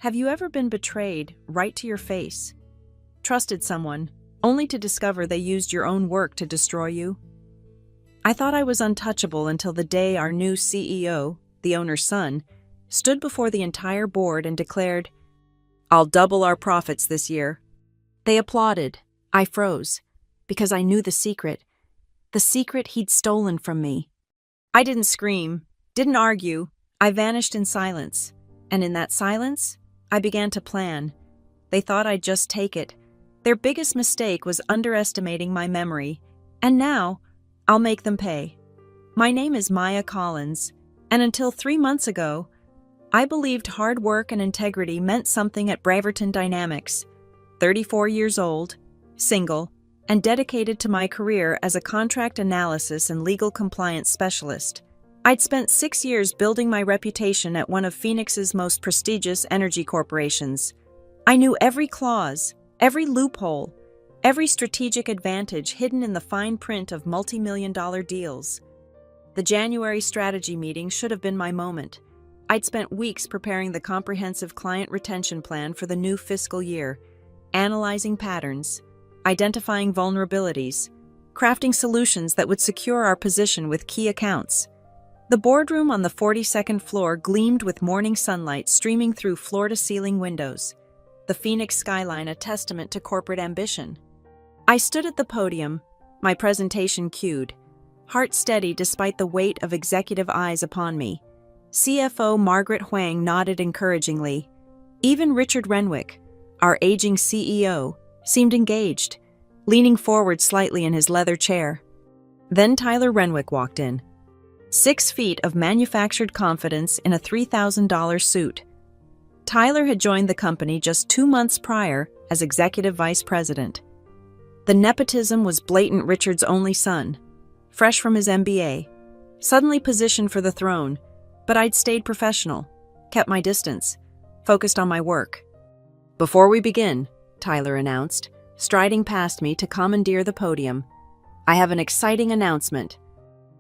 Have you ever been betrayed right to your face? Trusted someone, only to discover they used your own work to destroy you? I thought I was untouchable until the day our new CEO, the owner's son, stood before the entire board and declared, "I'll double our profits this year." They applauded. I froze, because I knew the secret he'd stolen from me. I didn't scream, didn't argue. I vanished in silence. And in that silence, I began to plan. They thought I'd just take it. Their biggest mistake was underestimating my memory. And now, I'll make them pay. My name is Maya Collins, and until 3 months ago, I believed hard work and integrity meant something at Braverton Dynamics. 34 years old, single, and dedicated to my career as a contract analysis and legal compliance specialist. I'd spent 6 years building my reputation at one of Phoenix's most prestigious energy corporations. I knew every clause, every loophole, every strategic advantage hidden in the fine print of multi-million-dollar deals. The January strategy meeting should have been my moment. I'd spent weeks preparing the comprehensive client retention plan for the new fiscal year, analyzing patterns, identifying vulnerabilities, crafting solutions that would secure our position with key accounts. The boardroom on the 42nd floor gleamed with morning sunlight streaming through floor-to-ceiling windows, the Phoenix skyline a testament to corporate ambition. I stood at the podium, my presentation cued, heart steady despite the weight of executive eyes upon me. CFO Margaret Huang nodded encouragingly. Even Richard Renwick, our aging CEO, seemed engaged, leaning forward slightly in his leather chair. Then Tyler Renwick walked in. 6 feet of manufactured confidence in a $3,000 suit. Tyler had joined the company just 2 months prior as executive vice president. The nepotism was blatant. Richard's only son, fresh from his MBA, suddenly positioned for the throne, but I'd stayed professional, kept my distance, focused on my work. "Before we begin," Tyler announced, striding past me to commandeer the podium, "I have an exciting announcement."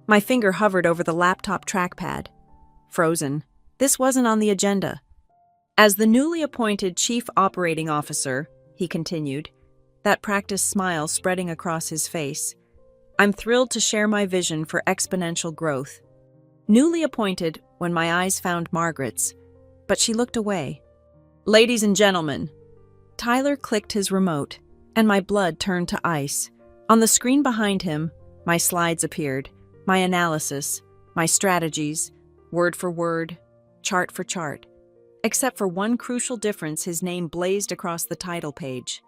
My finger hovered over the laptop trackpad. Frozen. This wasn't on the agenda. "As the newly appointed Chief Operating Officer," he continued, that practiced smile spreading across his face, "I'm thrilled to share my vision for exponential growth." Newly appointed when my eyes found Margaret's, but she looked away. "Ladies and gentlemen," Tyler clicked his remote, and my blood turned to ice. On the screen behind him, my slides appeared, my analysis, my strategies, word for word, chart for chart. Except for one crucial difference, his name blazed across the title page.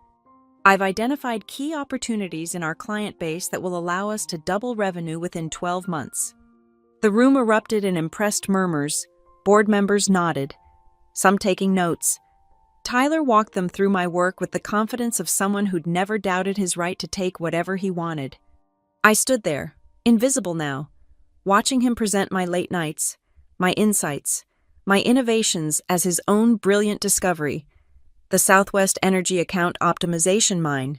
"I've identified key opportunities in our client base that will allow us to double revenue within 12 months. The room erupted in impressed murmurs. Board members nodded, some taking notes. Tyler walked them through my work with the confidence of someone who'd never doubted his right to take whatever he wanted. I stood there, invisible now, watching him present my late nights, my insights, my innovations as his own brilliant discovery, the Southwest Energy Account Optimization mine,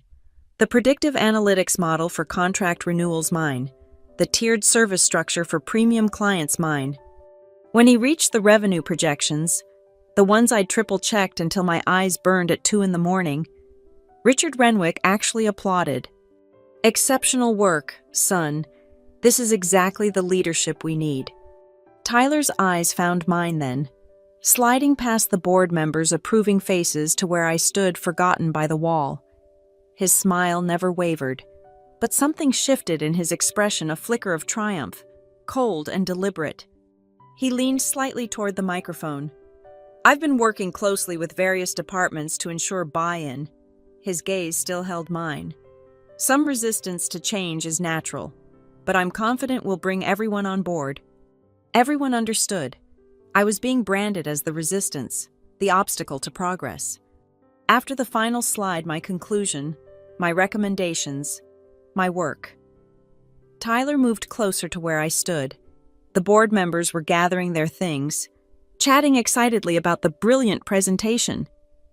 the predictive analytics model for contract renewals mine, the tiered service structure for premium clients mine. When he reached the revenue projections, the ones I'd triple-checked until my eyes burned at 2 a.m, Richard Renwick actually applauded. "Exceptional work, son. This is exactly the leadership we need." Tyler's eyes found mine then, sliding past the board members' approving faces to where I stood forgotten by the wall. His smile never wavered, but something shifted in his expression, a flicker of triumph, cold and deliberate. He leaned slightly toward the microphone. "I've been working closely with various departments to ensure buy-in." His gaze still held mine. "Some resistance to change is natural, but I'm confident we'll bring everyone on board." Everyone understood. I was being branded as the resistance, the obstacle to progress. After the final slide, my conclusion, my recommendations, my work. Tyler moved closer to where I stood. The board members were gathering their things, chatting excitedly about the brilliant presentation.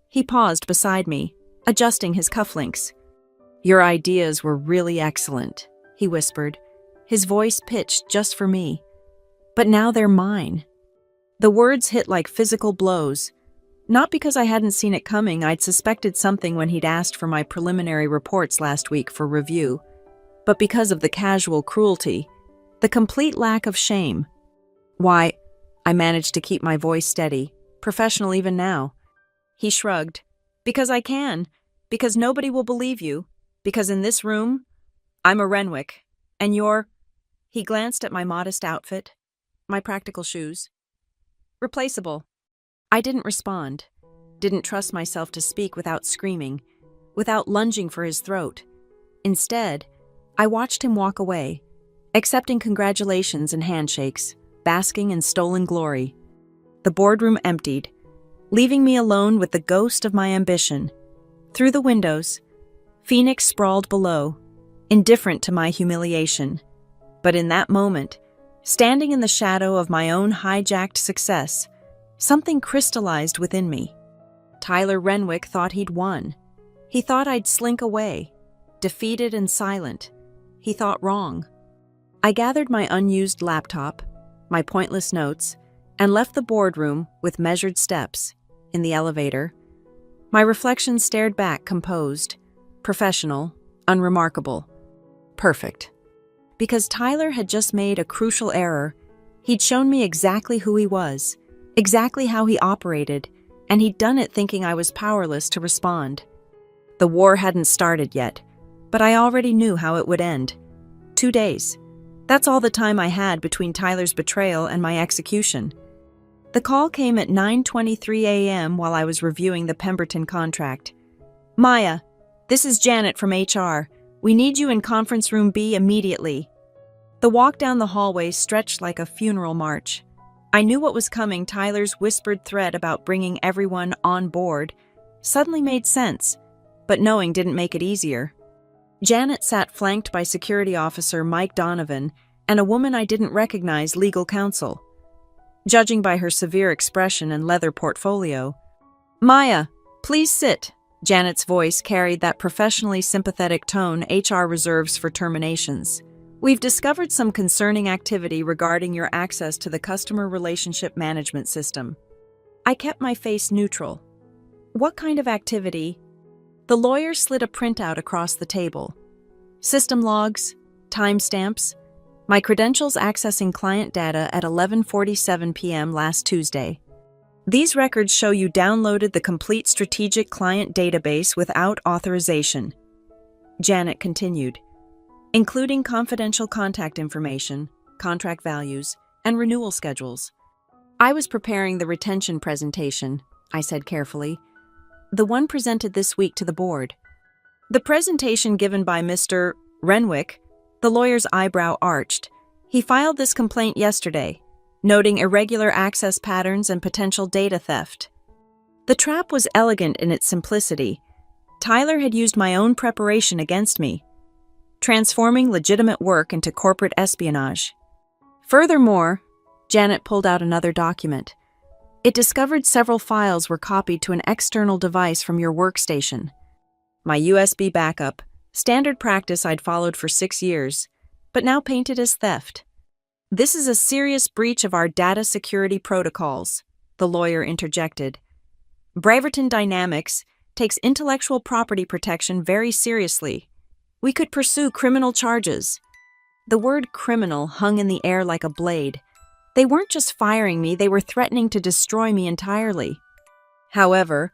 He paused beside me, adjusting his cufflinks. "Your ideas were really excellent," he whispered, his voice pitched just for me. "But now they're mine." The words hit like physical blows. Not because I hadn't seen it coming, I'd suspected something when he'd asked for my preliminary reports last week for review, but because of the casual cruelty, the complete lack of shame. Why, I managed to keep my voice steady, professional even now. He shrugged. Because I can. Because nobody will believe you. Because in this room, I'm a Renwick, and you're— He glanced at my modest outfit, my practical shoes. Replaceable. I didn't respond, didn't trust myself to speak without screaming, without lunging for his throat. Instead, I watched him walk away, accepting congratulations and handshakes, basking in stolen glory. The boardroom emptied, leaving me alone with the ghost of my ambition. Through the windows, Phoenix sprawled below, indifferent to my humiliation. But in that moment, standing in the shadow of my own hijacked success, something crystallized within me. Tyler Renwick thought he'd won. He thought I'd slink away, defeated and silent. He thought wrong. I gathered my unused laptop, my pointless notes, and left the boardroom with measured steps. In the elevator, my reflection stared back composed, professional, unremarkable. Perfect. Because Tyler had just made a crucial error. He'd shown me exactly who he was, exactly how he operated, and he'd done it thinking I was powerless to respond. The war hadn't started yet, but I already knew how it would end. 2 days. That's all the time I had between Tyler's betrayal and my execution. The call came at 9:23 a.m. while I was reviewing the Pemberton contract. Maya, this is Janet from HR. We need you in conference room B immediately. The walk down the hallway stretched like a funeral march. I knew what was coming. Tyler's whispered threat about bringing everyone on board suddenly made sense, but knowing didn't make it easier. Janet sat flanked by security officer Mike Donovan and a woman I didn't recognize, legal counsel. Judging by her severe expression and leather portfolio. Maya, please sit. Janet's voice carried that professionally sympathetic tone HR reserves for terminations. We've discovered some concerning activity regarding your access to the customer relationship management system. I kept my face neutral. What kind of activity? The lawyer slid a printout across the table. System logs, timestamps, my credentials accessing client data at 11:47 p.m. last Tuesday. These records show you downloaded the complete strategic client database without authorization. Janet continued, including confidential contact information, contract values, and renewal schedules. I was preparing the retention presentation, I said carefully, the one presented this week to the board. The presentation given by Mr. Renwick, the lawyer's eyebrow arched. He filed this complaint yesterday, noting irregular access patterns and potential data theft. The trap was elegant in its simplicity. Tyler had used my own preparation against me, transforming legitimate work into corporate espionage. Furthermore, Janet pulled out another document. It discovered several files were copied to an external device from your workstation. My USB backup, standard practice I'd followed for 6 years, but now painted as theft. This is a serious breach of our data security protocols, the lawyer interjected. Braverton Dynamics takes intellectual property protection very seriously. We could pursue criminal charges. The word criminal hung in the air like a blade. They weren't just firing me, they were threatening to destroy me entirely. However,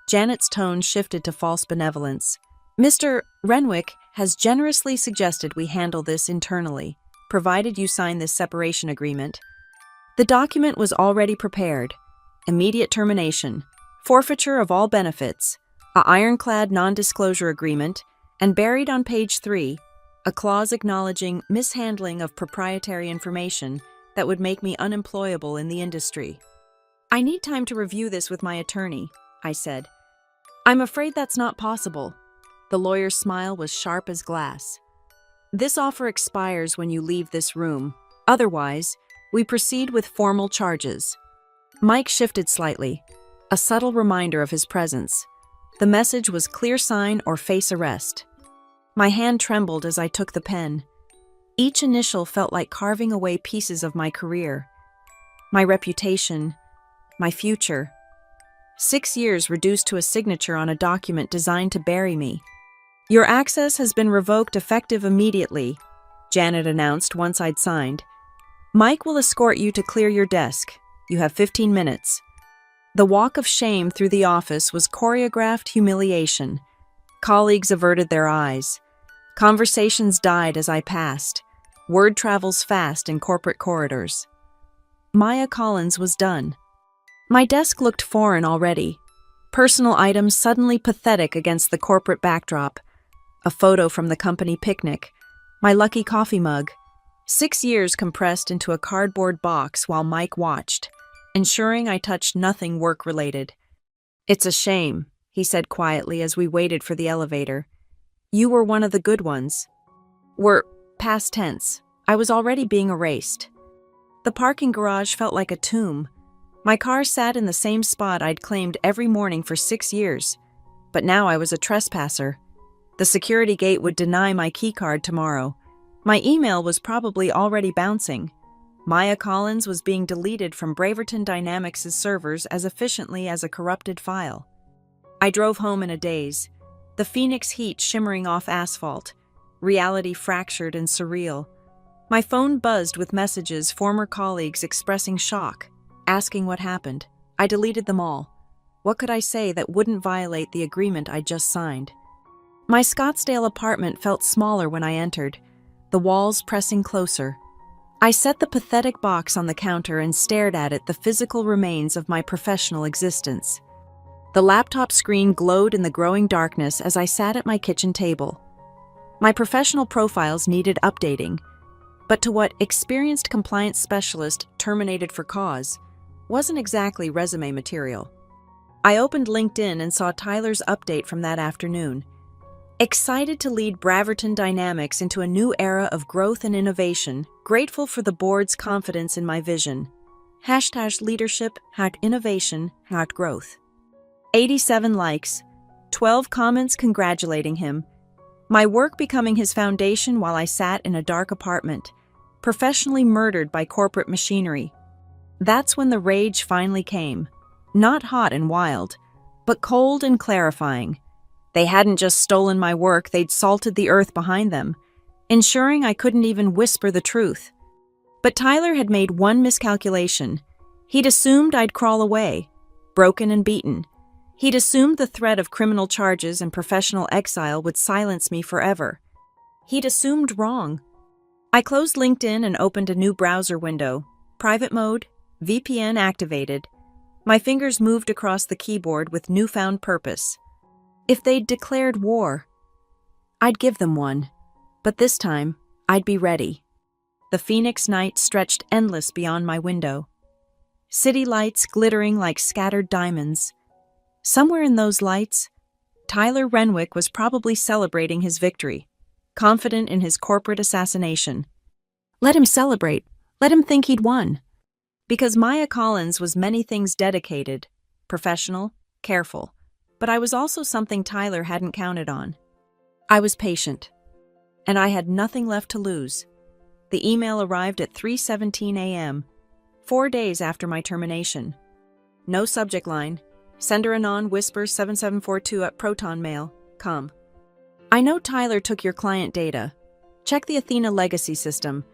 Janet's tone shifted to false benevolence. Mr. Renwick has generously suggested we handle this internally, provided you sign this separation agreement. The document was already prepared. Immediate termination, forfeiture of all benefits, a ironclad non-disclosure agreement, and buried on page 3, a clause acknowledging mishandling of proprietary information that would make me unemployable in the industry. I need time to review this with my attorney, I said. I'm afraid that's not possible. The lawyer's smile was sharp as glass. This offer expires when you leave this room. Otherwise, we proceed with formal charges. Mike shifted slightly, a subtle reminder of his presence. The message was clear sign or face arrest. My hand trembled as I took the pen. Each initial felt like carving away pieces of my career, my reputation, my future. 6 years reduced to a signature on a document designed to bury me. Your access has been revoked effective immediately, Janet announced once I'd signed. Mike will escort you to clear your desk. You have 15 minutes. The walk of shame through the office was choreographed humiliation. Colleagues averted their eyes. Conversations died as I passed. Word travels fast in corporate corridors. Maya Collins was done. My desk looked foreign already. Personal items suddenly pathetic against the corporate backdrop. A photo from the company picnic. My lucky coffee mug. 6 years compressed into a cardboard box while Mike watched, ensuring I touched nothing work-related. It's a shame, he said quietly as we waited for the elevator. You were one of the good ones. Were past tense. I was already being erased. The parking garage felt like a tomb. My car sat in the same spot I'd claimed every morning for 6 years. But now I was a trespasser. The security gate would deny my keycard tomorrow. My email was probably already bouncing. Maya Collins was being deleted from Braverton Dynamics' servers as efficiently as a corrupted file. I drove home in a daze, the Phoenix heat shimmering off asphalt, reality fractured and surreal. My phone buzzed with messages, former colleagues expressing shock, asking what happened. I deleted them all. What could I say that wouldn't violate the agreement I just signed? My Scottsdale apartment felt smaller when I entered, the walls pressing closer. I set the pathetic box on the counter and stared at it, the physical remains of my professional existence. The laptop screen glowed in the growing darkness as I sat at my kitchen table. My professional profiles needed updating, but to what experienced compliance specialist terminated for cause wasn't exactly resume material. I opened LinkedIn and saw Tyler's update from that afternoon. Excited to lead Braverton Dynamics into a new era of growth and innovation, grateful for the board's confidence in my vision. #leadership, #innovation, #growth. 87 likes, 12 comments congratulating him. My work becoming his foundation while I sat in a dark apartment, professionally murdered by corporate machinery. That's when the rage finally came. Not hot and wild, but cold and clarifying. They hadn't just stolen my work, they'd salted the earth behind them, ensuring I couldn't even whisper the truth. But Tyler had made one miscalculation. He'd assumed I'd crawl away, broken and beaten. He'd assumed the threat of criminal charges and professional exile would silence me forever. He'd assumed wrong. I closed LinkedIn and opened a new browser window. Private mode, VPN activated. My fingers moved across the keyboard with newfound purpose. If they'd declared war, I'd give them one. But this time, I'd be ready. The Phoenix night stretched endless beyond my window. City lights glittering like scattered diamonds. Somewhere in those lights, Tyler Renwick was probably celebrating his victory, confident in his corporate assassination. Let him celebrate. Let him think he'd won. Because Maya Collins was many things: dedicated, professional, careful. But I was also something Tyler hadn't counted on. I was patient. And I had nothing left to lose. The email arrived at 3:17 a.m., 4 days after my termination. No subject line. Sender Anon whispers 7742 at protonmail.com. I know Tyler took your client data. Check the Athena legacy system.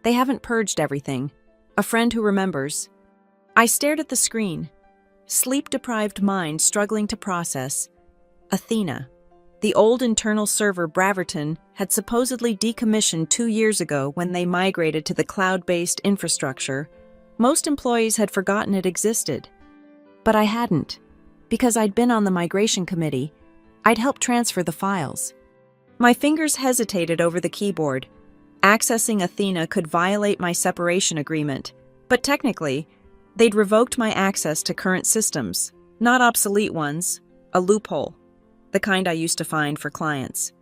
They haven't purged everything. A friend who remembers. I stared at the screen, sleep-deprived mind struggling to process. Athena. The old internal server Braverton had supposedly decommissioned 2 years ago when they migrated to the cloud-based infrastructure. Most employees had forgotten it existed. But I hadn't. Because I'd been on the migration committee, I'd helped transfer the files. My fingers hesitated over the keyboard. Accessing Athena could violate my separation agreement, but technically, they'd revoked my access to current systems, not obsolete ones, a loophole, the kind I used to find for clients.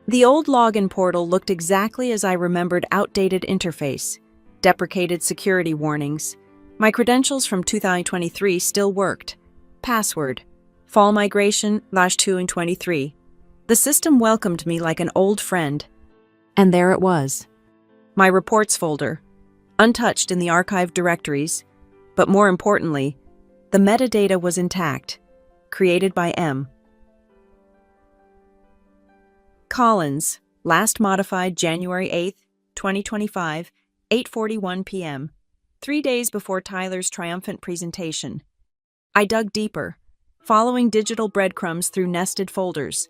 The old login portal looked exactly as I remembered: outdated interface, deprecated security warnings. My credentials from 2023 still worked. Password, fall migration /2 The system welcomed me like an old friend. And there it was. My reports folder, untouched in the archived directories, but more importantly, the metadata was intact. created by M. Collins, last modified January 8, 2025, 8:41 p.m., 3 days before Tyler's triumphant presentation. I dug deeper, following digital breadcrumbs through nested folders.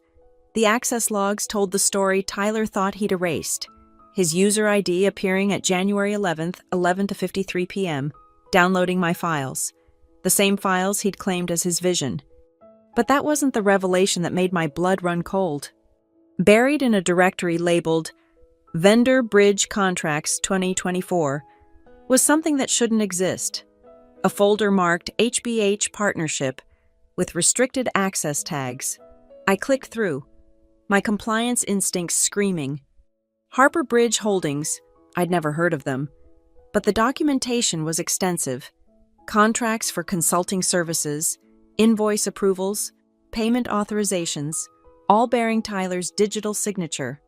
The access logs told the story Tyler thought he'd erased, his user ID appearing at January 11th, 11:53 p.m., downloading my files, the same files he'd claimed as his vision. But that wasn't the revelation that made my blood run cold. Buried in a directory labeled Vendor Bridge Contracts 2024 was something that shouldn't exist. A folder marked HBH Partnership with restricted access tags. I clicked through, my compliance instincts screaming. Harper Bridge Holdings, I'd never heard of them, but the documentation was extensive. Contracts for consulting services, invoice approvals, payment authorizations, all bearing Tyler's digital signature.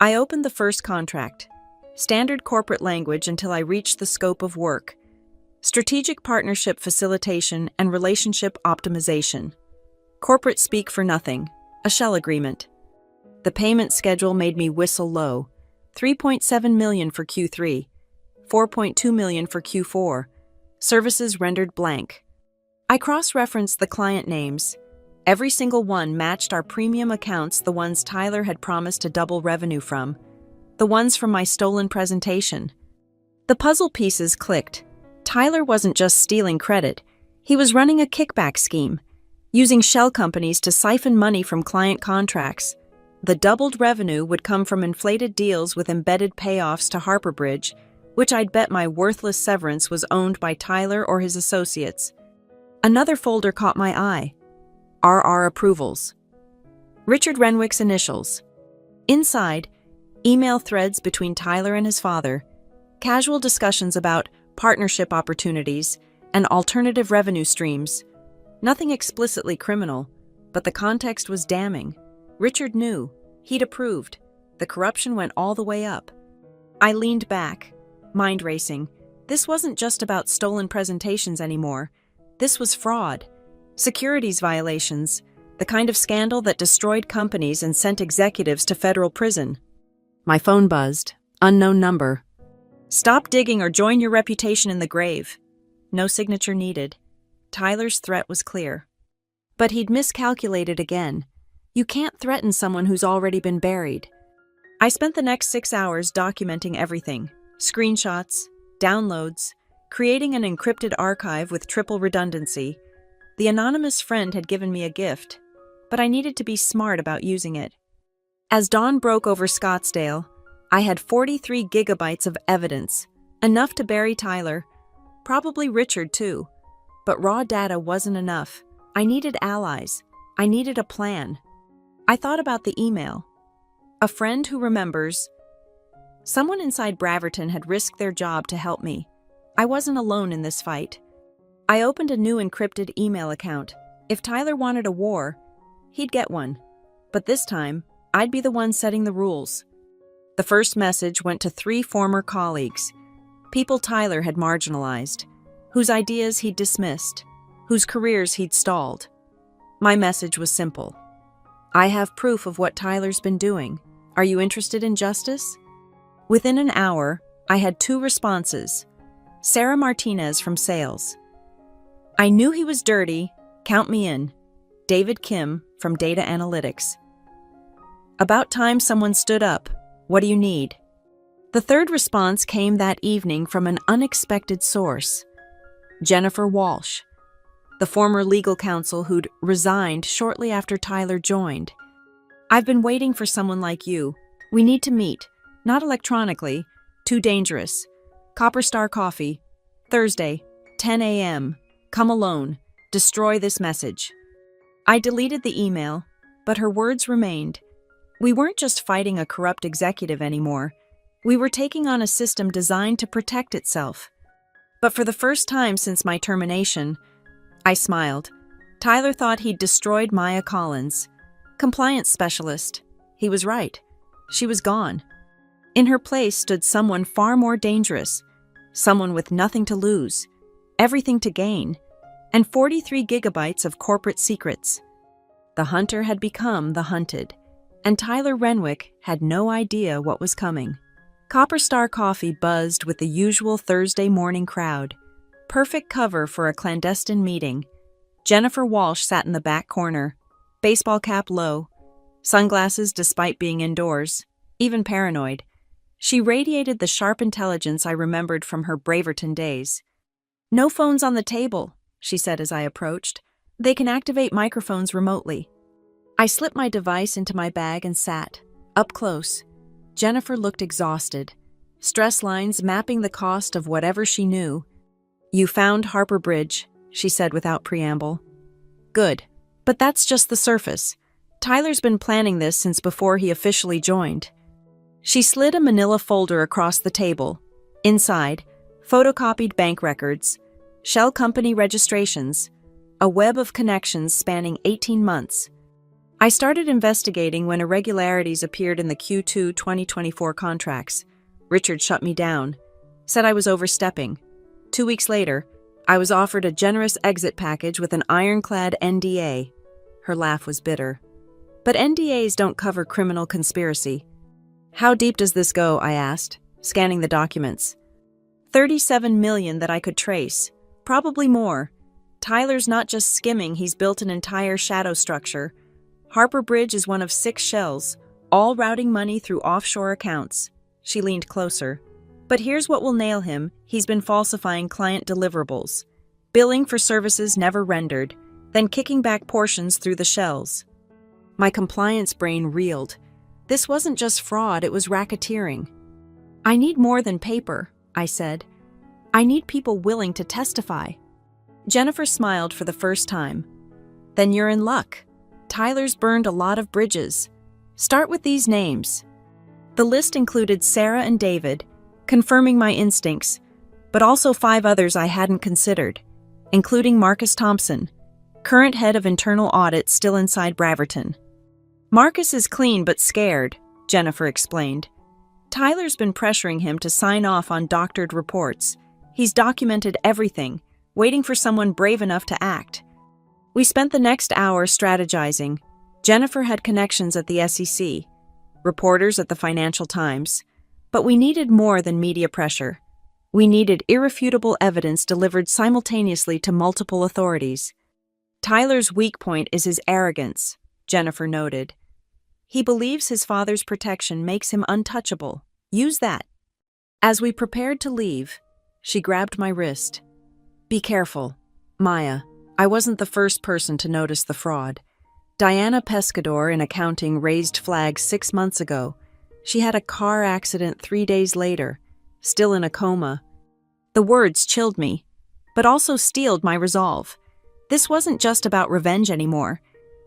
I opened the first contract, standard corporate language until I reached the scope of work: strategic partnership facilitation and relationship optimization. Corporate speak for nothing, a shell agreement. The payment schedule made me whistle low: $3.7 million for Q3, $4.2 million for Q4, services rendered blank. I cross-referenced the client names. Every single one matched our premium accounts, the ones Tyler had promised to double revenue from, the ones from my stolen presentation. The puzzle pieces clicked. Tyler wasn't just stealing credit, he was running a kickback scheme, using shell companies to siphon money from client contracts. The doubled revenue would come from inflated deals with embedded payoffs to Harper Bridge, which I'd bet my worthless severance was owned by Tyler or his associates. Another folder caught my eye: RR Approvals. Richard Renwick's initials. Inside, email threads between Tyler and his father, casual discussions about partnership opportunities and alternative revenue streams. Nothing explicitly criminal, but the context was damning. Richard knew. He'd approved. The corruption went all the way up. I leaned back, mind racing. This wasn't just about stolen presentations anymore. This was fraud. Securities violations. The kind of scandal that destroyed companies and sent executives to federal prison. My phone buzzed. Unknown number. Stop digging or join your reputation in the grave. No signature needed. Tyler's threat was clear. But he'd miscalculated again. You can't threaten someone who's already been buried. I spent the next 6 hours documenting everything: screenshots, downloads, creating an encrypted archive with triple redundancy. The anonymous friend had given me a gift, but I needed to be smart about using it. As dawn broke over Scottsdale, I had 43 gigabytes of evidence, enough to bury Tyler, probably Richard too. But raw data wasn't enough. I needed allies. I needed a plan. I thought about the email. A friend who remembers. Someone inside Braverton had risked their job to help me. I wasn't alone in this fight. I opened a new encrypted email account. If Tyler wanted a war, he'd get one. But this time, I'd be the one setting the rules. The first message went to 3 former colleagues, people Tyler had marginalized, whose ideas he'd dismissed, whose careers he'd stalled. My message was simple. I have proof of what Tyler's been doing. Are you interested in justice? Within an hour, I had 2 responses. Sarah Martinez from sales. I knew he was dirty. Count me in. David Kim from data analytics. About time someone stood up. What do you need? The third response came that evening from an unexpected source. Jennifer Walsh, the former legal counsel who'd resigned shortly after Tyler joined. I've been waiting for someone like you. We need to meet. Not electronically. Too dangerous. Copper Star Coffee. Thursday, 10 a.m. Come alone. Destroy this message. I deleted the email, but her words remained. We weren't just fighting a corrupt executive anymore. We were taking on a system designed to protect itself. But for the first time since my termination, I smiled. Tyler thought he'd destroyed Maya Collins, compliance specialist. He was right. She was gone. In her place stood someone far more dangerous, someone with nothing to lose, everything to gain. and 43 gigabytes of corporate secrets. The hunter had become the hunted, and Tyler Renwick had no idea what was coming. Copper Star Coffee buzzed with the usual Thursday morning crowd. Perfect cover for a clandestine meeting. Jennifer Walsh sat in the back corner, baseball cap low, sunglasses despite being indoors, even paranoid. She radiated the sharp intelligence I remembered from her Braverton days. "No phones on the table," she said as I approached. "They can activate microphones remotely." I slipped my device into my bag and sat, up close. Jennifer looked exhausted, stress lines mapping the cost of whatever she knew. "You found Harper Bridge," she said without preamble. "Good. But that's just the surface. Tyler's been planning this since before he officially joined." She slid a manila folder across the table. Inside, photocopied bank records, shell company registrations, a web of connections spanning 18 months. I started investigating when irregularities appeared in the Q2 2024 contracts. Richard shut me down, said I was overstepping. 2 weeks later, I was offered a generous exit package with an ironclad NDA. Her laugh was bitter. "But NDAs don't cover criminal conspiracy." "How deep does this go?" I asked, scanning the documents. 37 million that I could trace. Probably more. Tyler's not just skimming, he's built an entire shadow structure. Harper Bridge is one of 6 shells, all routing money through offshore accounts. She leaned closer. "But here's what will nail him. He's been falsifying client deliverables, billing for services never rendered, then kicking back portions through the shells." My compliance brain reeled. This wasn't just fraud, it was racketeering. "I need more than paper," I said. "I need people willing to testify." Jennifer smiled for the first time. "Then you're in luck. Tyler's burned a lot of bridges. Start with these names." The list included Sarah and David, confirming my instincts, but also 5 others I hadn't considered, including Marcus Thompson, current head of internal audit still inside Braverton. "Marcus is clean but scared," Jennifer explained. "Tyler's been pressuring him to sign off on doctored reports. He's documented everything, waiting for someone brave enough to act." We spent the next hour strategizing. Jennifer had connections at the SEC, reporters at the Financial Times, but we needed more than media pressure. We needed irrefutable evidence delivered simultaneously to multiple authorities. "Tyler's weak point is his arrogance," Jennifer noted. "He believes his father's protection makes him untouchable. Use that." As we prepared to leave, she grabbed my wrist. "Be careful, Maya. I wasn't the first person to notice the fraud. Diana Pescador in accounting raised flags 6 months ago. She had a car accident 3 days later, still in a coma." The words chilled me, but also steeled my resolve. This wasn't just about revenge anymore.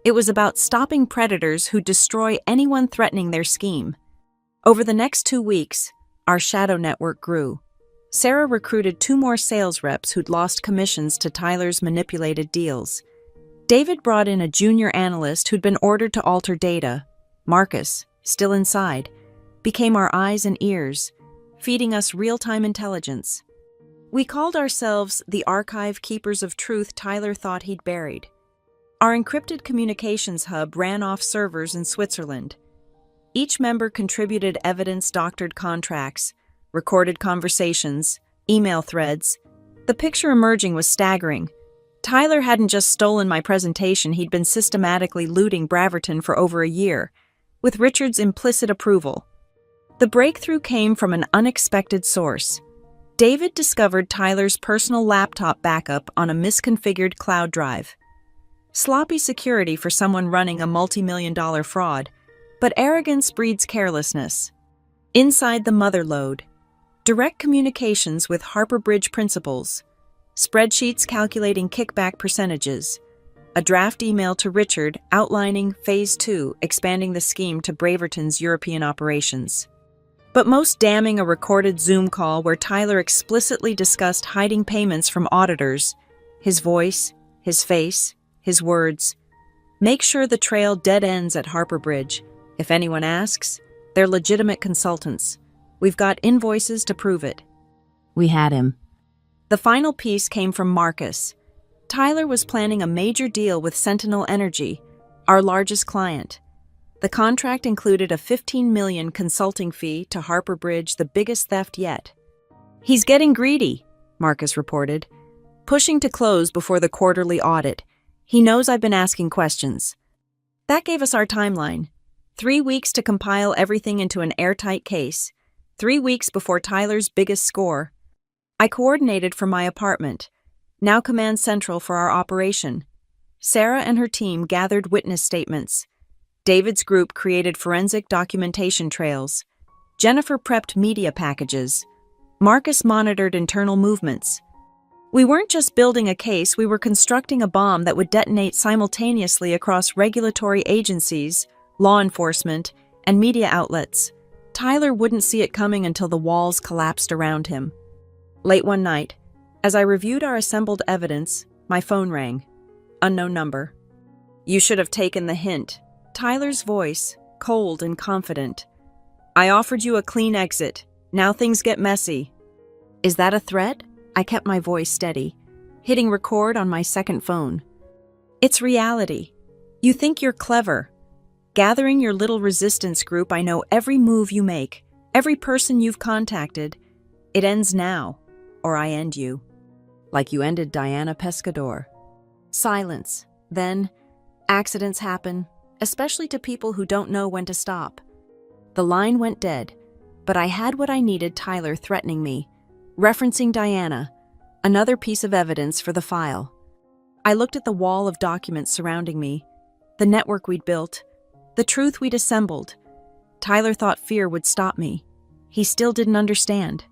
It was about stopping predators who destroy anyone threatening their scheme. Over the next 2 weeks, our shadow network grew. Sarah recruited 2 more sales reps who'd lost commissions to Tyler's manipulated deals. David brought in a junior analyst who'd been ordered to alter data. Marcus, still inside, became our eyes and ears, feeding us real-time intelligence. We called ourselves the archive keepers of truth Tyler thought he'd buried. Our encrypted communications hub ran off servers in Switzerland. Each member contributed evidence-doctored contracts, recorded conversations, email threads. The picture emerging was staggering. Tyler hadn't just stolen my presentation, he'd been systematically looting Braverton for over a year, with Richard's implicit approval. The breakthrough came from an unexpected source. David discovered Tyler's personal laptop backup on a misconfigured cloud drive. Sloppy security for someone running a multi-million-dollar fraud, but arrogance breeds carelessness. Inside the mother lode, direct communications with Harper Bridge principals, spreadsheets calculating kickback percentages, a draft email to Richard outlining Phase 2, expanding the scheme to Braverton's European operations. But most damning, a recorded Zoom call where Tyler explicitly discussed hiding payments from auditors. His voice, his face, his words. "Make sure the trail dead ends at Harper Bridge. If anyone asks, they're legitimate consultants. We've got invoices to prove it." We had him. The final piece came from Marcus. Tyler was planning a major deal with Sentinel Energy, our largest client. The contract included a $15 million consulting fee to Harper Bridge, the biggest theft yet. "He's getting greedy," Marcus reported, "pushing to close before the quarterly audit. He knows I've been asking questions." That gave us our timeline. 3 weeks to compile everything into an airtight case. 3 weeks before Tyler's biggest score. I coordinated from my apartment, now command central for our operation. Sarah and her team gathered witness statements. David's group created forensic documentation trails. Jennifer prepped media packages. Marcus monitored internal movements. We weren't just building a case, we were constructing a bomb that would detonate simultaneously across regulatory agencies, law enforcement, and media outlets. Tyler wouldn't see it coming until the walls collapsed around him. Late one night, as I reviewed our assembled evidence, my phone rang. Unknown number. "You should have taken the hint." Tyler's voice, cold and confident. "I offered you a clean exit. Now things get messy." "Is that a threat?" I kept my voice steady, hitting record on my second phone. "It's reality. You think you're clever. Gathering your little resistance group, I know every move you make, every person you've contacted. It ends now, or I end you. Like you ended Diana Pescador." Silence. Then, accidents happen, especially to people who don't know when to stop. The line went dead, but I had what I needed: Tyler threatening me, referencing Diana, another piece of evidence for the file. I looked at the wall of documents surrounding me, the network we'd built, the truth we'd assembled. Tyler thought fear would stop me. He still didn't understand.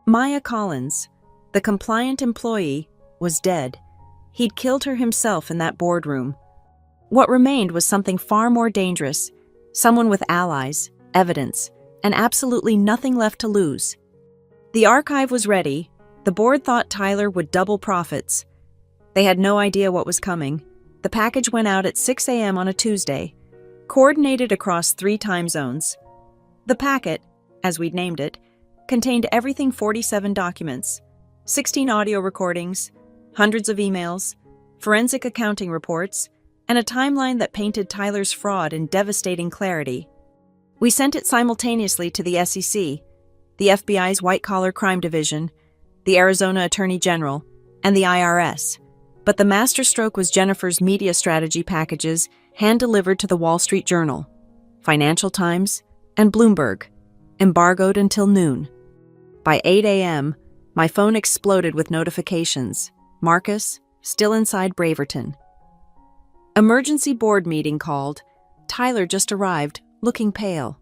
Maya Collins, the compliant employee, was dead. He'd killed her himself in that boardroom. What remained was something far more dangerous, someone with allies, evidence, and absolutely nothing left to lose. The archive was ready. The board thought Tyler would double profits. They had no idea what was coming. The package went out at 6 a.m. on a Tuesday, coordinated across 3 time zones. The packet, as we'd named it, contained everything: 47 documents, 16 audio recordings, hundreds of emails, forensic accounting reports, and a timeline that painted Tyler's fraud in devastating clarity. We sent it simultaneously to the SEC, the FBI's White-Collar Crime Division, the Arizona Attorney General, and the IRS. But the masterstroke was Jennifer's media strategy packages, hand-delivered to the Wall Street Journal, Financial Times, and Bloomberg, embargoed until noon. By 8 a.m., my phone exploded with notifications. Marcus, still inside Braverton. Emergency board meeting called. Tyler just arrived, looking pale.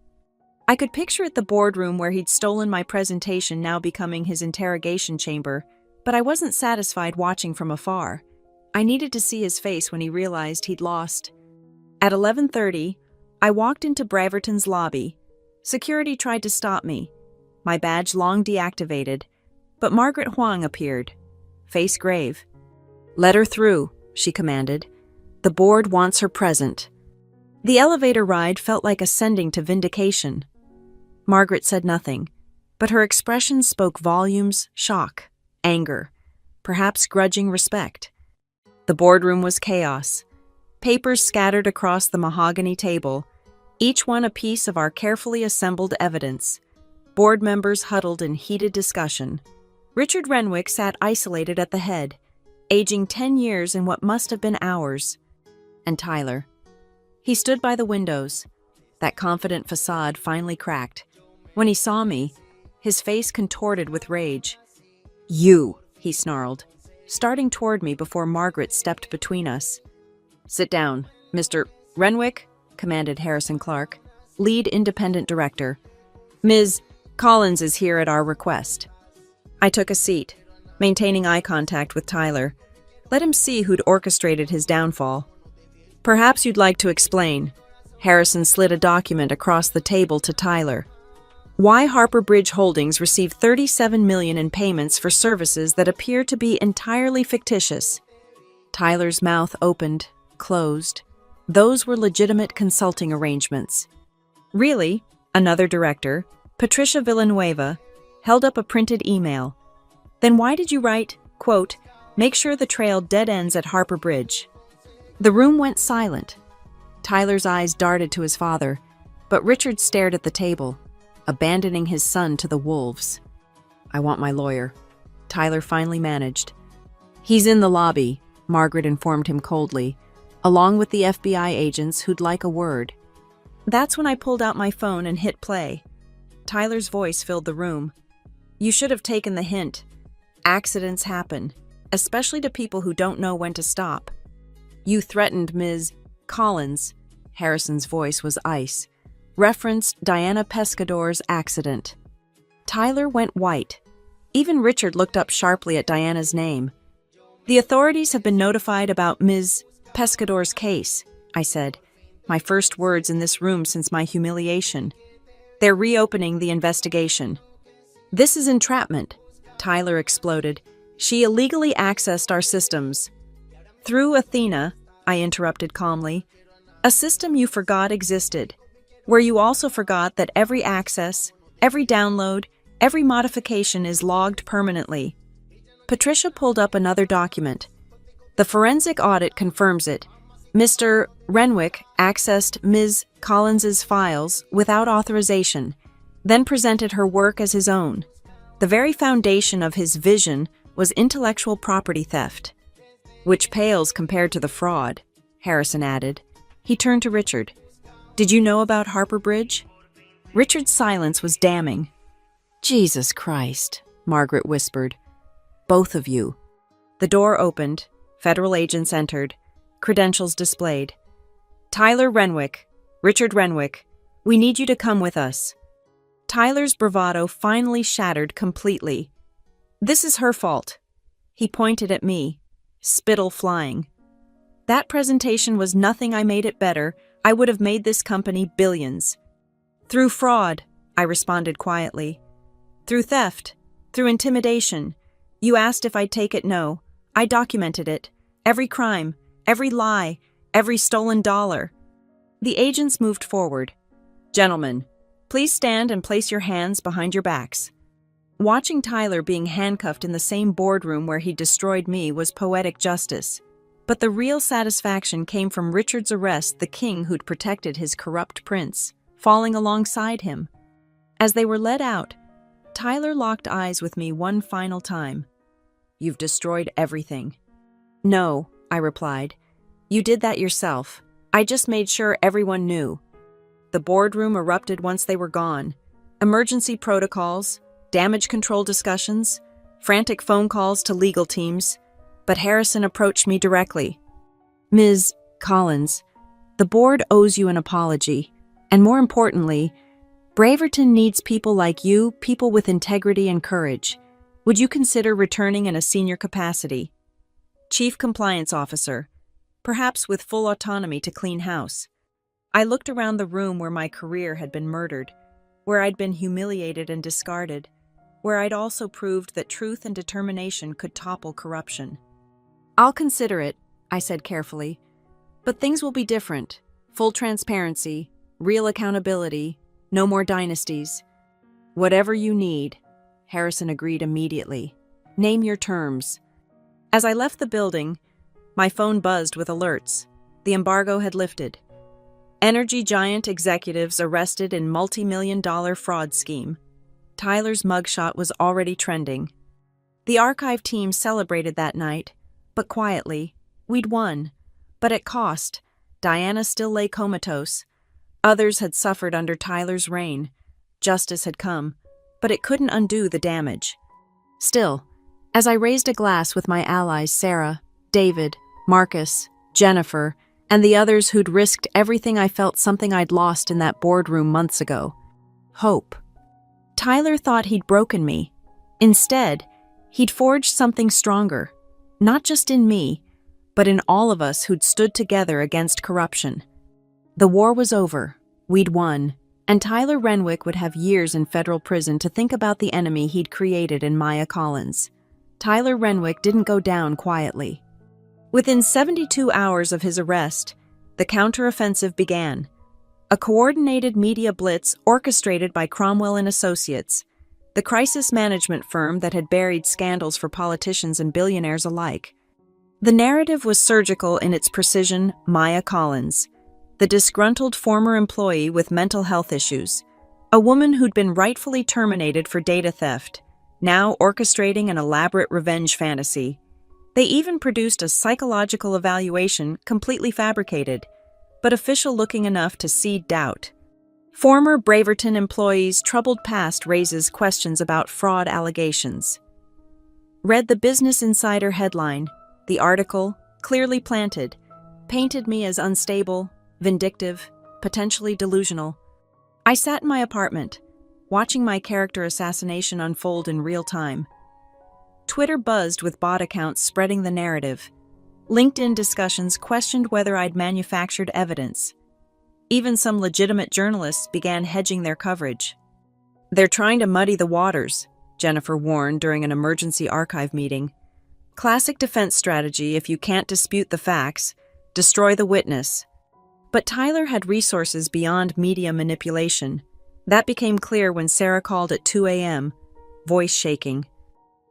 I could picture it, the boardroom where he'd stolen my presentation now becoming his interrogation chamber, but I wasn't satisfied watching from afar. I needed to see his face when he realized he'd lost. At 11:30, I walked into Braverton's lobby. Security tried to stop me, my badge long deactivated, but Margaret Huang appeared, face grave. "Let her through," she commanded. "The board wants her present." The elevator ride felt like ascending to vindication. Margaret said nothing, but her expression spoke volumes: shock, anger, perhaps grudging respect. The boardroom was chaos. Papers scattered across the mahogany table, each one a piece of our carefully assembled evidence. Board members huddled in heated discussion. Richard Renwick sat isolated at the head, aging 10 years in what must have been hours. And Tyler. He stood by the windows. That confident facade finally cracked. When he saw me, his face contorted with rage. "You," he snarled, starting toward me before Margaret stepped between us. "Sit down, Mr. Renwick," commanded Harrison Clark, lead independent director. "Ms. Collins is here at our request." I took a seat, maintaining eye contact with Tyler. Let him see who'd orchestrated his downfall. "Perhaps you'd like to explain." Harrison slid a document across the table to Tyler. "Why Harper Bridge Holdings received $37 million in payments for services that appear to be entirely fictitious." Tyler's mouth opened, closed. Those were legitimate consulting arrangements. "Really?" Another director, Patricia Villanueva, held up a printed email. "Then why did you write, quote, Make sure the trail dead ends at Harper Bridge." The room went silent. Tyler's eyes darted to his father, but Richard stared at the table, abandoning his son to the wolves. "I want my lawyer," Tyler finally managed. "He's in the lobby," Margaret informed him coldly, "along with the FBI agents who'd like a word." That's when I pulled out my phone and hit play. Tyler's voice filled the room. "You should have taken the hint. Accidents happen, especially to people who don't know when to stop. You threatened Ms. Collins," Harrison's voice was ice, "referenced Diana Pescador's accident." Tyler went white. Even Richard looked up sharply at Diana's name. "The authorities have been notified about Ms. Pescador's case," I said, my first words in this room since my humiliation. "They're reopening the investigation." "This is entrapment," Tyler exploded. "She illegally accessed our systems." "Through Athena," I interrupted calmly, "a system you forgot existed, where you also forgot that every access, every download, every modification is logged permanently." Patricia pulled up another document. "The forensic audit confirms it. Mr. Renwick accessed Ms. Collins's files without authorization, then presented her work as his own. The very foundation of his vision was intellectual property theft." "Which pales compared to the fraud," Harrison added. He turned to Richard. "Did you know about Harper Bridge?" Richard's silence was damning. "Jesus Christ," Margaret whispered. "Both of you." The door opened. Federal agents entered. Credentials displayed. "Tyler Renwick, Richard Renwick, we need you to come with us." Tyler's bravado finally shattered completely. "This is her fault." He pointed at me, spittle flying. "That presentation was nothing. I made it better. I would have made this company billions." "Through fraud," I responded quietly. "Through theft. Through intimidation. You asked if I'd take it. No. I documented it. Every crime, every lie, every stolen dollar." The agents moved forward. "Gentlemen, please stand and place your hands behind your backs." Watching Tyler being handcuffed in the same boardroom where he destroyed me was poetic justice. But the real satisfaction came from Richard's arrest, the king who'd protected his corrupt prince, falling alongside him. As they were led out, Tyler locked eyes with me one final time. "You've destroyed everything." "No," I replied. "You did that yourself. I just made sure everyone knew." The boardroom erupted once they were gone. Emergency protocols, damage control discussions, frantic phone calls to legal teams. But Harrison approached me directly. "Ms. Collins, the board owes you an apology. And more importantly, Braverton needs people like you, people with integrity and courage. Would you consider returning in a senior capacity? Chief Compliance Officer, perhaps with full autonomy to clean house." I looked around the room where my career had been murdered, where I'd been humiliated and discarded, where I'd also proved that truth and determination could topple corruption. "I'll consider it," I said carefully. "But things will be different. Full transparency, real accountability, no more dynasties." "Whatever you need," Harrison agreed immediately. "Name your terms." As I left the building, my phone buzzed with alerts. The embargo had lifted. Energy giant executives arrested in multi-million-dollar fraud scheme. Tyler's mugshot was already trending. The archive team celebrated that night, but quietly. We'd won, but at cost. Diana still lay comatose. Others had suffered under Tyler's reign. Justice had come, but it couldn't undo the damage. Still, as I raised a glass with my allies Sarah, David, Marcus, Jennifer, and the others who'd risked everything, I felt something I'd lost in that boardroom months ago. Hope. Tyler thought he'd broken me. Instead, he'd forged something stronger, not just in me, but in all of us who'd stood together against corruption. The war was over, we'd won, and Tyler Renwick would have years in federal prison to think about the enemy he'd created in Maya Collins. Tyler Renwick didn't go down quietly. Within 72 hours of his arrest, the counteroffensive began. A coordinated media blitz orchestrated by Cromwell and Associates. the crisis management firm that had buried scandals for politicians and billionaires alike. The narrative was surgical in its precision. Maya Collins, the disgruntled former employee with mental health issues, a woman who'd been rightfully terminated for data theft, now orchestrating an elaborate revenge fantasy. They even produced a psychological evaluation completely fabricated, but official-looking enough to seed doubt. Former Braverton employees' troubled past raises questions about fraud allegations. Read the Business Insider headline. The article, clearly planted, painted me as unstable, vindictive, potentially delusional. I sat in my apartment, watching my character assassination unfold in real time. Twitter buzzed with bot accounts spreading the narrative. LinkedIn discussions questioned whether I'd manufactured evidence. Even some legitimate journalists began hedging their coverage. "They're trying to muddy the waters," Jennifer warned during an emergency archive meeting. Classic defense strategy: if you can't dispute the facts, destroy the witness. But Tyler had resources beyond media manipulation. That became clear when Sarah called at 2 a.m., voice shaking.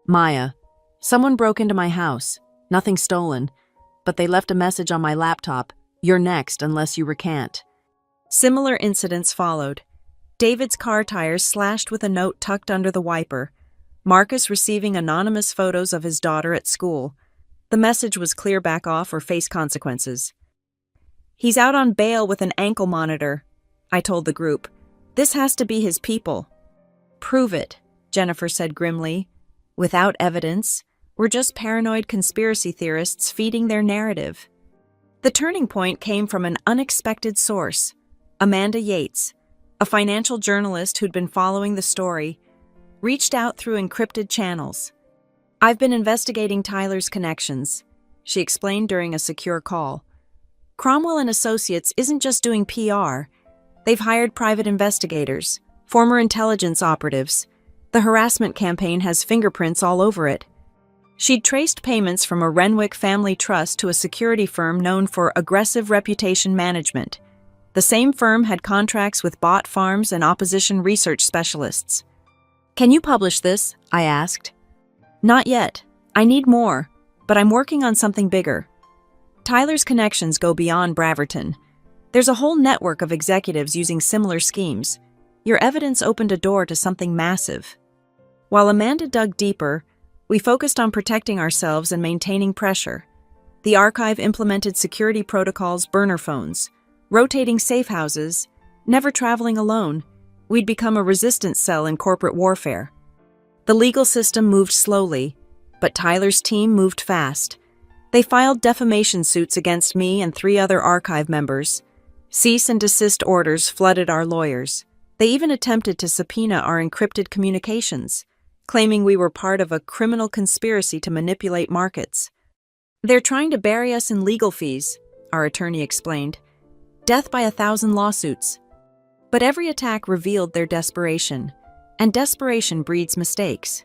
"Maya, someone broke into my house. Nothing stolen. But they left a message on my laptop. You're next unless you recant." Similar incidents followed. David's car tires slashed with a note tucked under the wiper. Marcus receiving anonymous photos of his daughter at school. The message was clear: back off or face consequences. "He's out on bail with an ankle monitor," I told the group. "This has to be his people." "Prove it," Jennifer said grimly. "Without evidence, we're just paranoid conspiracy theorists feeding their narrative." The turning point came from an unexpected source. Amanda Yates, a financial journalist who'd been following the story, reached out through encrypted channels. "I've been investigating Tyler's connections," she explained during a secure call. "Cromwell and Associates isn't just doing PR. They've hired private investigators, former intelligence operatives. The harassment campaign has fingerprints all over it." She'd traced payments from a Renwick family trust to a security firm known for aggressive reputation management. The same firm had contracts with bot farms and opposition research specialists. "Can you publish this?" I asked. "Not yet. I need more, but I'm working on something bigger." Tyler's connections go beyond Braverton. There's a whole network of executives using similar schemes. Your evidence opened a door to something massive. While Amanda dug deeper, we focused on protecting ourselves and maintaining pressure. The archive implemented security protocols: burner phones, rotating safe houses, never traveling alone. We'd become a resistance cell in corporate warfare. The legal system moved slowly, but Tyler's team moved fast. They filed defamation suits against me and 3 other archive members. Cease and desist orders flooded our lawyers. They even attempted to subpoena our encrypted communications, claiming we were part of a criminal conspiracy to manipulate markets. "They're trying to bury us in legal fees," our attorney explained. "Death by 1,000 lawsuits." But every attack revealed their desperation, and desperation breeds mistakes.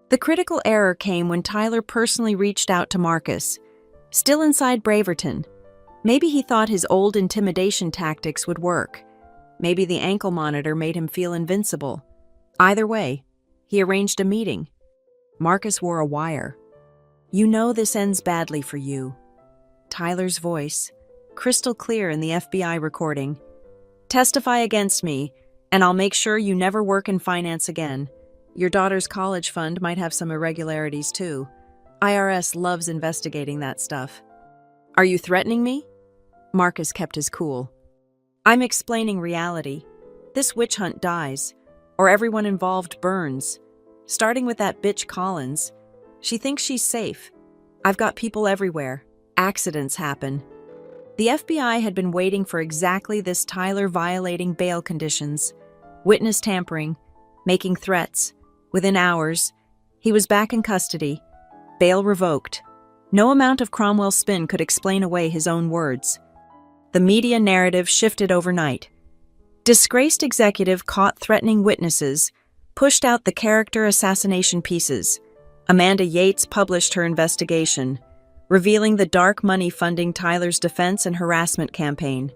The critical error came when Tyler personally reached out to Marcus, still inside Braverton. Maybe he thought his old intimidation tactics would work. Maybe the ankle monitor made him feel invincible. Either way, he arranged a meeting. Marcus wore a wire. "You know this ends badly for you." Tyler's voice, crystal clear in the FBI recording. "Testify against me, and I'll make sure you never work in finance again. Your daughter's college fund might have some irregularities too. IRS loves investigating that stuff." "Are you threatening me?" Marcus kept his cool. "I'm explaining reality. This witch hunt dies, or everyone involved burns. Starting with that bitch Collins. She thinks she's safe. I've got people everywhere. Accidents happen." The FBI had been waiting for exactly this: Tyler violating bail conditions, witness tampering, making threats. Within hours, he was back in custody, bail revoked. No amount of Cromwell spin could explain away his own words. The media narrative shifted overnight. Disgraced executive caught threatening witnesses, pushed out the character assassination pieces. Amanda Yates published her investigation, revealing the dark money funding Tyler's defense and harassment campaign.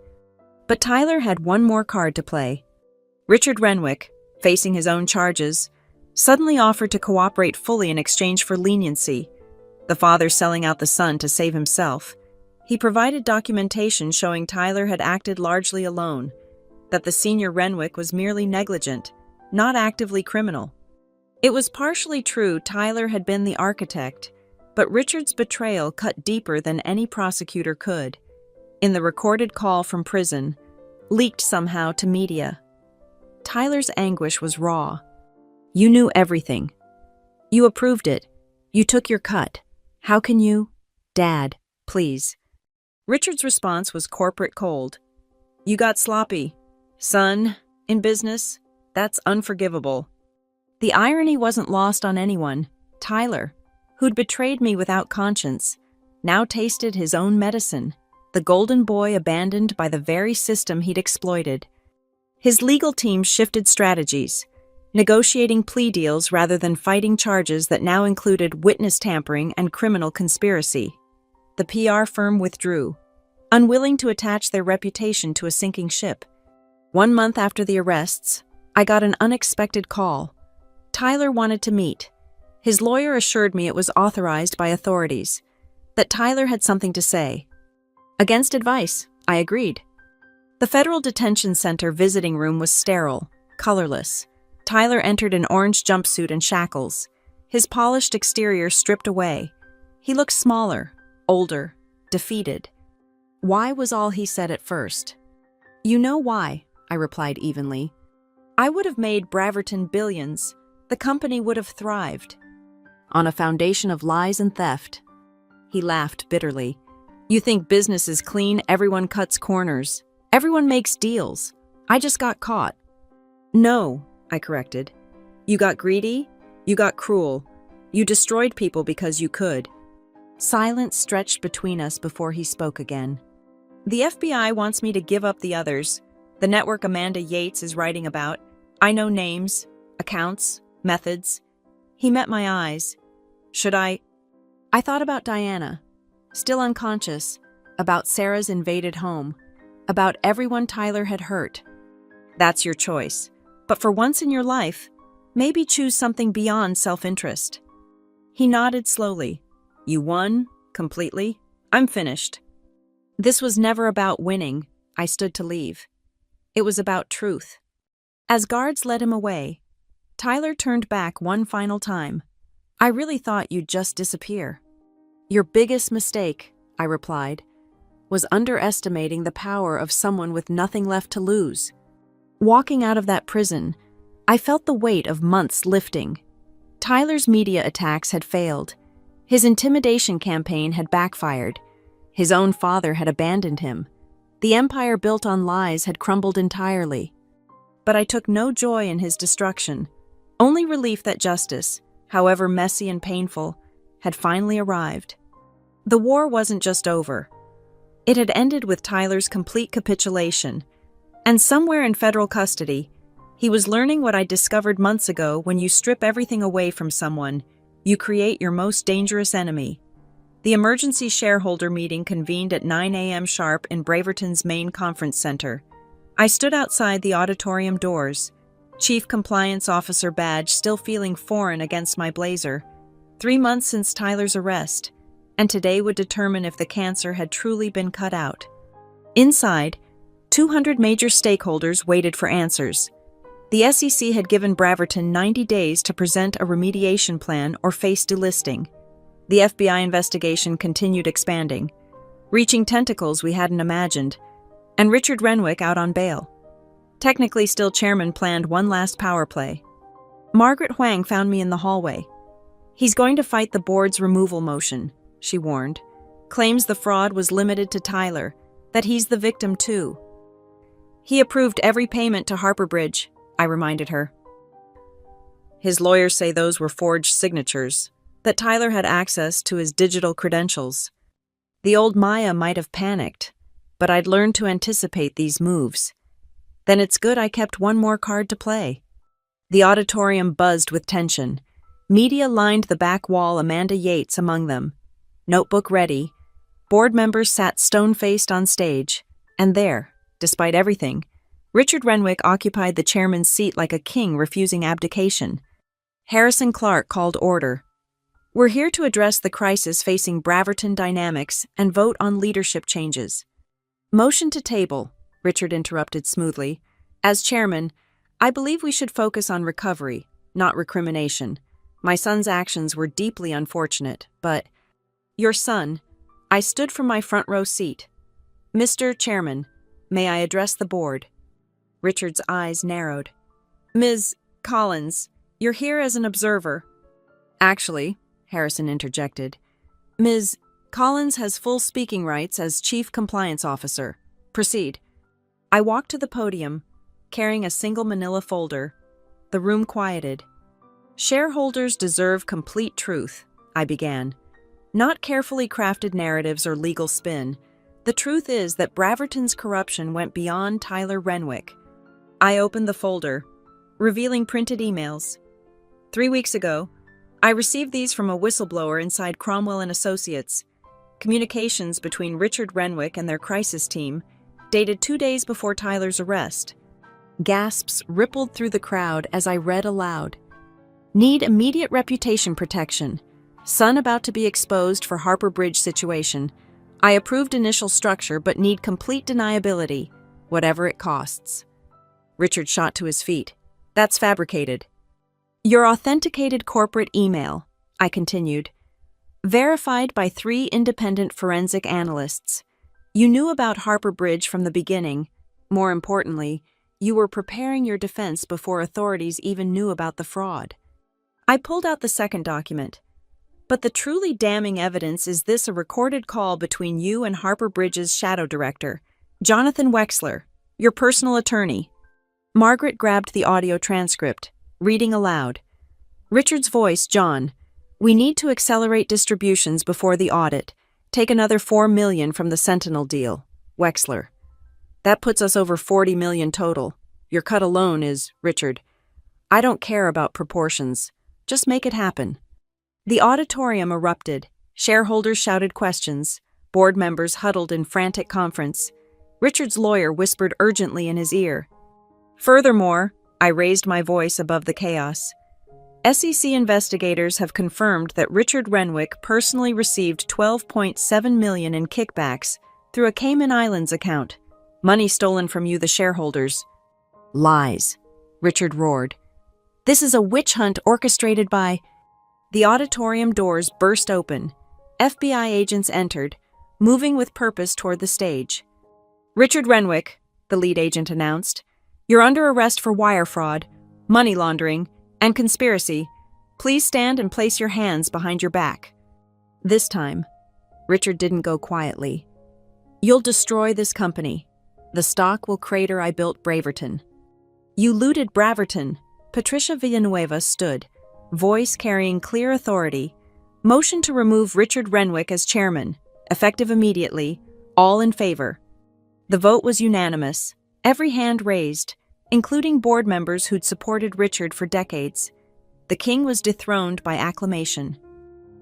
But Tyler had one more card to play. Richard Renwick, facing his own charges, suddenly offered to cooperate fully in exchange for leniency, the father selling out the son to save himself. He provided documentation showing Tyler had acted largely alone, that the senior Renwick was merely negligent, not actively criminal. It was partially true Tyler had been the architect, but Richard's betrayal cut deeper than any prosecutor could. In the recorded call from prison, leaked somehow to media, Tyler's anguish was raw. "You knew everything. You approved it. You took your cut. How can you? Dad, please." Richard's response was corporate cold. "You got sloppy. Son, in business, that's unforgivable." The irony wasn't lost on anyone. Tyler, who'd betrayed me without conscience, now tasted his own medicine, the golden boy abandoned by the very system he'd exploited. His legal team shifted strategies, negotiating plea deals rather than fighting charges that now included witness tampering and criminal conspiracy. The PR firm withdrew, unwilling to attach their reputation to a sinking ship. 1 month after the arrests, I got an unexpected call. Tyler wanted to meet. His lawyer assured me it was authorized by authorities, that Tyler had something to say. Against advice, I agreed. The Federal Detention Center visiting room was sterile, colorless. Tyler entered in orange jumpsuit and shackles, his polished exterior stripped away. He looked smaller, older, defeated. "Why?" was all he said at first. "You know why," I replied evenly. "I would have made Braverton billions. The company would have thrived. On a foundation of lies and theft." He laughed bitterly. "You think business is clean, everyone cuts corners. Everyone makes deals. I just got caught." "No," I corrected. "You got greedy. You got cruel. You destroyed people because you could." Silence stretched between us before he spoke again. "The FBI wants me to give up the others. The network Amanda Yates is writing about. I know names, accounts, methods." He met my eyes. "Should I?" I thought about Diana, still unconscious, about Sarah's invaded home, about everyone Tyler had hurt. "That's your choice. But for once in your life, maybe choose something beyond self-interest." He nodded slowly. "You won, completely. I'm finished." This was never about winning. I stood to leave. It was about truth. As guards led him away, Tyler turned back one final time. "I really thought you'd just disappear." "Your biggest mistake," I replied, "was underestimating the power of someone with nothing left to lose." Walking out of that prison, I felt the weight of months lifting. Tyler's media attacks had failed. His intimidation campaign had backfired. His own father had abandoned him. The empire built on lies had crumbled entirely. But I took no joy in his destruction, only relief that justice, however messy and painful, had finally arrived. The war wasn't just over. It had ended with Tyler's complete capitulation, and somewhere in federal custody, he was learning what I discovered months ago: when you strip everything away from someone, you create your most dangerous enemy. The emergency shareholder meeting convened at 9 a.m. sharp in Braverton's main conference center. I stood outside the auditorium doors, Chief Compliance Officer badge still feeling foreign against my blazer. 3 months since Tyler's arrest, and today would determine if the cancer had truly been cut out. Inside, 200 major stakeholders waited for answers. The SEC had given Braverton 90 days to present a remediation plan or face delisting. The FBI investigation continued expanding, reaching tentacles we hadn't imagined, and Richard Renwick out on bail. Technically still chairman planned one last power play. Margaret Huang found me in the hallway. "He's going to fight the board's removal motion," she warned. "Claims the fraud was limited to Tyler, that he's the victim too." "He approved every payment to Harper Bridge," I reminded her. "His lawyers say those were forged signatures, that Tyler had access to his digital credentials. The old Maya might have panicked, but I'd learned to anticipate these moves. Then it's good I kept one more card to play." The auditorium buzzed with tension. Media lined the back wall, Amanda Yates among them. Notebook ready, board members sat stone-faced on stage, and there, despite everything, Richard Renwick occupied the chairman's seat like a king refusing abdication. Harrison Clark called order. We're here to address the crisis facing Braverton Dynamics and vote on leadership changes. Motion to table, Richard interrupted smoothly. As chairman, I believe we should focus on recovery, not recrimination. My son's actions were deeply unfortunate, but... Your son, I stood from my front row seat. Mr. Chairman, may I address the board? Richard's eyes narrowed. Ms. Collins, you're here as an observer. Actually, Harrison interjected, Ms. Collins has full speaking rights as Chief Compliance Officer. Proceed. I walked to the podium, carrying a single manila folder. The room quieted. Shareholders deserve complete truth, I began. Not carefully crafted narratives or legal spin. The truth is that Braverton's corruption went beyond Tyler Renwick. I opened the folder, revealing printed emails. 3 weeks ago, I received these from a whistleblower inside Cromwell and Associates. Communications between Richard Renwick and their crisis team, dated 2 days before Tyler's arrest. Gasps rippled through the crowd as I read aloud. Need immediate reputation protection. Son about to be exposed for Harper Bridge situation. I approved initial structure but need complete deniability, whatever it costs. Richard shot to his feet. That's fabricated. Your authenticated corporate email, I continued. Verified by 3 independent forensic analysts. You knew about Harper Bridge from the beginning. More importantly, you were preparing your defense before authorities even knew about the fraud. I pulled out the second document. But the truly damning evidence is this: a recorded call between you and Harper Bridge's shadow director, Jonathan Wexler, your personal attorney. Margaret grabbed the audio transcript, reading aloud. Richard's voice, John. We need to accelerate distributions before the audit. Take another $4 million from the Sentinel deal. Wexler. That puts us over $40 million total. Your cut alone is, Richard. I don't care about proportions. Just make it happen. The auditorium erupted. Shareholders shouted questions. Board members huddled in frantic conference. Richard's lawyer whispered urgently in his ear. Furthermore, I raised my voice above the chaos. SEC investigators have confirmed that Richard Renwick personally received $12.7 million in kickbacks through a Cayman Islands account. Money stolen from you, the shareholders. Lies, Richard roared. This is a witch hunt orchestrated by... The auditorium doors burst open. FBI agents entered, moving with purpose toward the stage. Richard Renwick, the lead agent announced, you're under arrest for wire fraud, money laundering, and conspiracy. Please stand and place your hands behind your back. This time, Richard didn't go quietly. You'll destroy this company. The stock will crater. I built Braverton. You looted Braverton. Patricia Villanueva stood, voice carrying clear authority. Motion to remove Richard Renwick as chairman, effective immediately, all in favor. The vote was unanimous, every hand raised, including board members who'd supported Richard for decades. The king was dethroned by acclamation.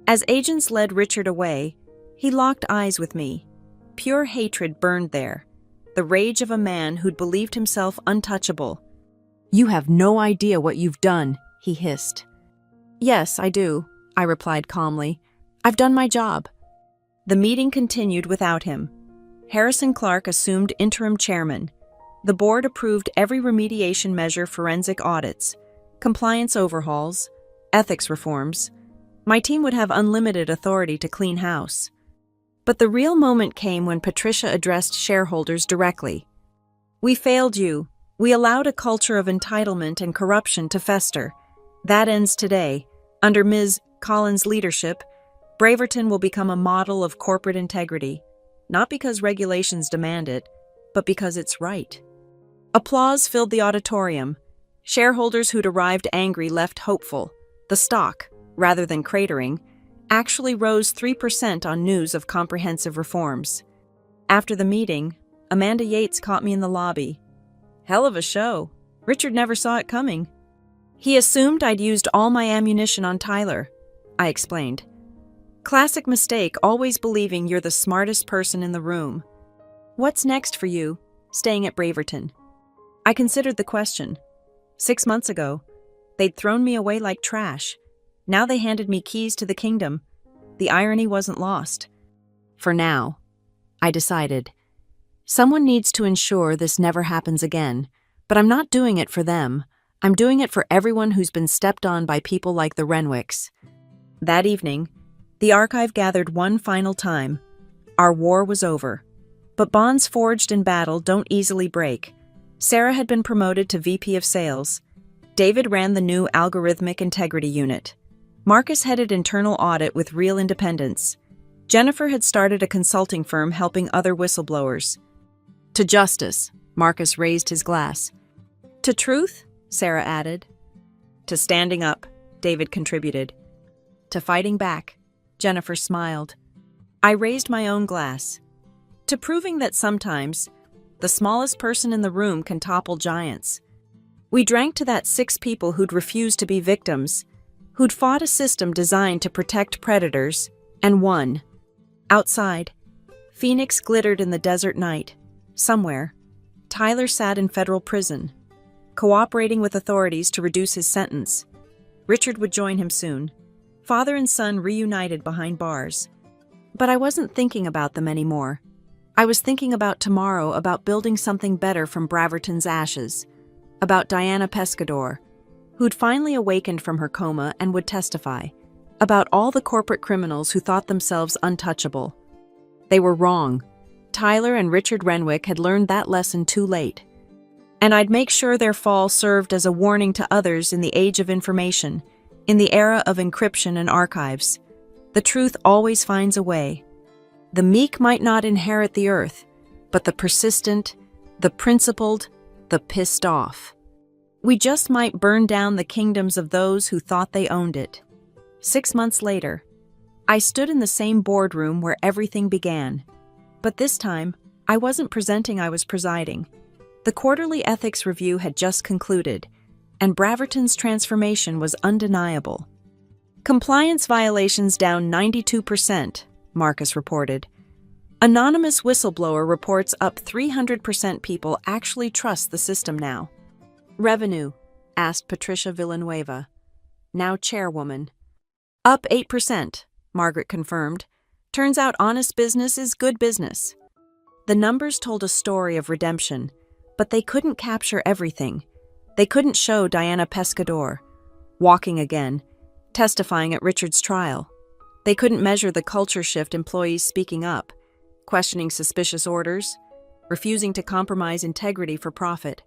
As agents led Richard away, he locked eyes with me. Pure hatred burned there, the rage of a man who'd believed himself untouchable. You have no idea what you've done, he hissed. Yes, I do, I replied calmly. I've done my job. The meeting continued without him. Harrison Clark assumed interim chairman. The board approved every remediation measure: forensic audits, compliance overhauls, ethics reforms. My team would have unlimited authority to clean house. But the real moment came when Patricia addressed shareholders directly. We failed you. We allowed a culture of entitlement and corruption to fester. That ends today. Under Ms. Collins' leadership, Braverton will become a model of corporate integrity, not because regulations demand it, but because it's right. Applause filled the auditorium. Shareholders who'd arrived angry left hopeful. The stock, rather than cratering, actually rose 3% on news of comprehensive reforms. After the meeting, Amanda Yates caught me in the lobby. Hell of a show. Richard never saw it coming. He assumed I'd used all my ammunition on Tyler, I explained. Classic mistake, always believing you're the smartest person in the room. What's next for you, staying at Braverton? I considered the question. 6 months ago, They'd thrown me away like trash. Now they handed me keys to the kingdom. The irony wasn't lost. For now, I decided. Someone needs to ensure this never happens again, but I'm not doing it for them. I'm doing it for everyone who's been stepped on by people like the Renwicks. That evening, the archive gathered one final time. Our war was over. But bonds forged in battle don't easily break. Sarah had been promoted to VP of Sales. David ran the new Algorithmic Integrity Unit. Marcus headed internal audit with real independence. Jennifer had started a consulting firm helping other whistleblowers. To justice, Marcus raised his glass. To truth, Sarah added. To standing up, David contributed. To fighting back, Jennifer smiled. I raised my own glass. To proving that sometimes, the smallest person in the room can topple giants. We drank to that 6 people who'd refused to be victims, who'd fought a system designed to protect predators, and won. Outside, Phoenix glittered in the desert night. Somewhere, Tyler sat in federal prison, cooperating with authorities to reduce his sentence. Richard would join him soon. Father and son reunited behind bars. But I wasn't thinking about them anymore. I was thinking about tomorrow, about building something better from Braverton's ashes, about Diana Pescador, who'd finally awakened from her coma and would testify, about all the corporate criminals who thought themselves untouchable. They were wrong. Tyler and Richard Renwick had learned that lesson too late. And I'd make sure their fall served as a warning to others in the age of information, in the era of encryption and archives. The truth always finds a way. The meek might not inherit the earth, but the persistent, the principled, the pissed off. We just might burn down the kingdoms of those who thought they owned it. 6 months later, I stood in the same boardroom where everything began. But this time, I wasn't presenting, I was presiding. The quarterly ethics review had just concluded, and Braverton's transformation was undeniable. Compliance violations down 92%, Marcus reported. Anonymous whistleblower reports up 300% people actually trust the system now. Revenue, asked Patricia Villanueva, now chairwoman. Up 8%, Margaret confirmed. Turns out honest business is good business. The numbers told a story of redemption, but they couldn't capture everything. They couldn't show Diana Pescador, walking again, testifying at Richard's trial. They couldn't measure the culture shift, employees speaking up, questioning suspicious orders, refusing to compromise integrity for profit.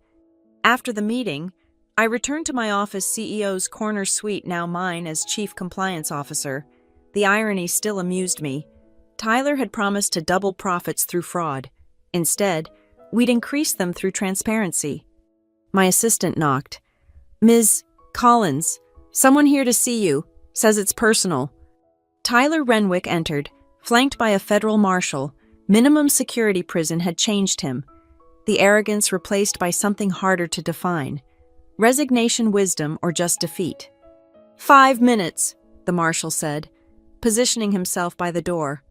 After the meeting, I returned to my office CEO's corner suite, now mine as Chief Compliance Officer. The irony still amused me. Tyler had promised to double profits through fraud. Instead, we'd increase them through transparency. My assistant knocked. Ms. Collins, someone here to see you. Says it's personal. Tyler Renwick entered, flanked by a federal marshal. Minimum security prison had changed him. The arrogance replaced by something harder to define. Resignation, wisdom, or just defeat. 5 minutes, the marshal said, positioning himself by the door.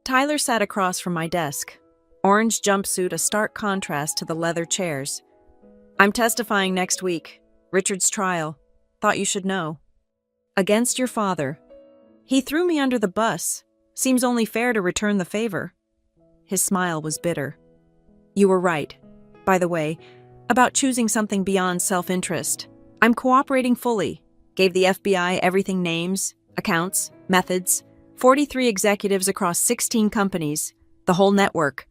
Tyler sat across from my desk. Orange jumpsuit, a stark contrast to the leather chairs. I'm testifying next week. Richard's trial. Thought you should know. Against your father. He threw me under the bus. Seems only fair to return the favor. His smile was bitter. You were right, by the way, about choosing something beyond self-interest. I'm cooperating fully. Gave the FBI everything: names, accounts, methods, 43 executives across 16 companies, the whole network.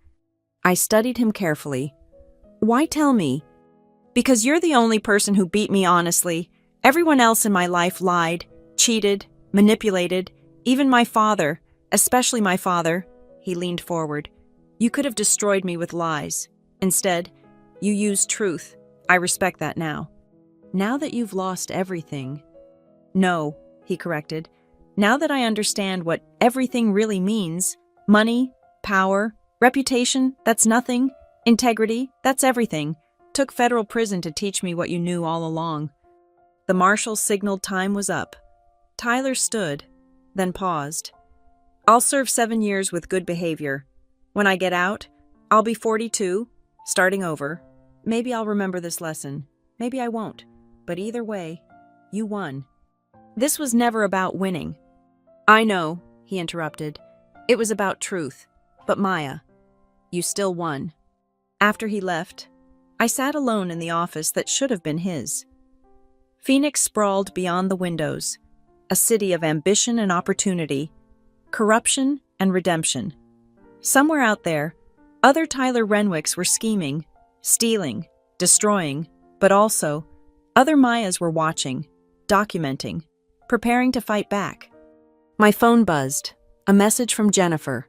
I studied him carefully. Why tell me? Because you're the only person who beat me honestly. Everyone else in my life lied, cheated, manipulated, even my father, especially my father. He leaned forward. You could have destroyed me with lies. Instead, you used truth. I respect that now. Now that you've lost everything. No, he corrected. Now that I understand what everything really means, money, power, reputation, that's nothing. Integrity, that's everything. Took federal prison to teach me what you knew all along. The marshal signaled time was up. Tyler stood, then paused. I'll serve 7 years with good behavior. When I get out, I'll be 42, starting over. Maybe I'll remember this lesson. Maybe I won't. But either way, you won. This was never about winning. I know, he interrupted. It was about truth. But Maya, you still won. After he left, I sat alone in the office that should have been his. Phoenix sprawled beyond the windows, a city of ambition and opportunity, corruption and redemption. Somewhere out there, other Tyler Renwicks were scheming, stealing, destroying, but also, other Mayas were watching, documenting, preparing to fight back. My phone buzzed, a message from Jennifer.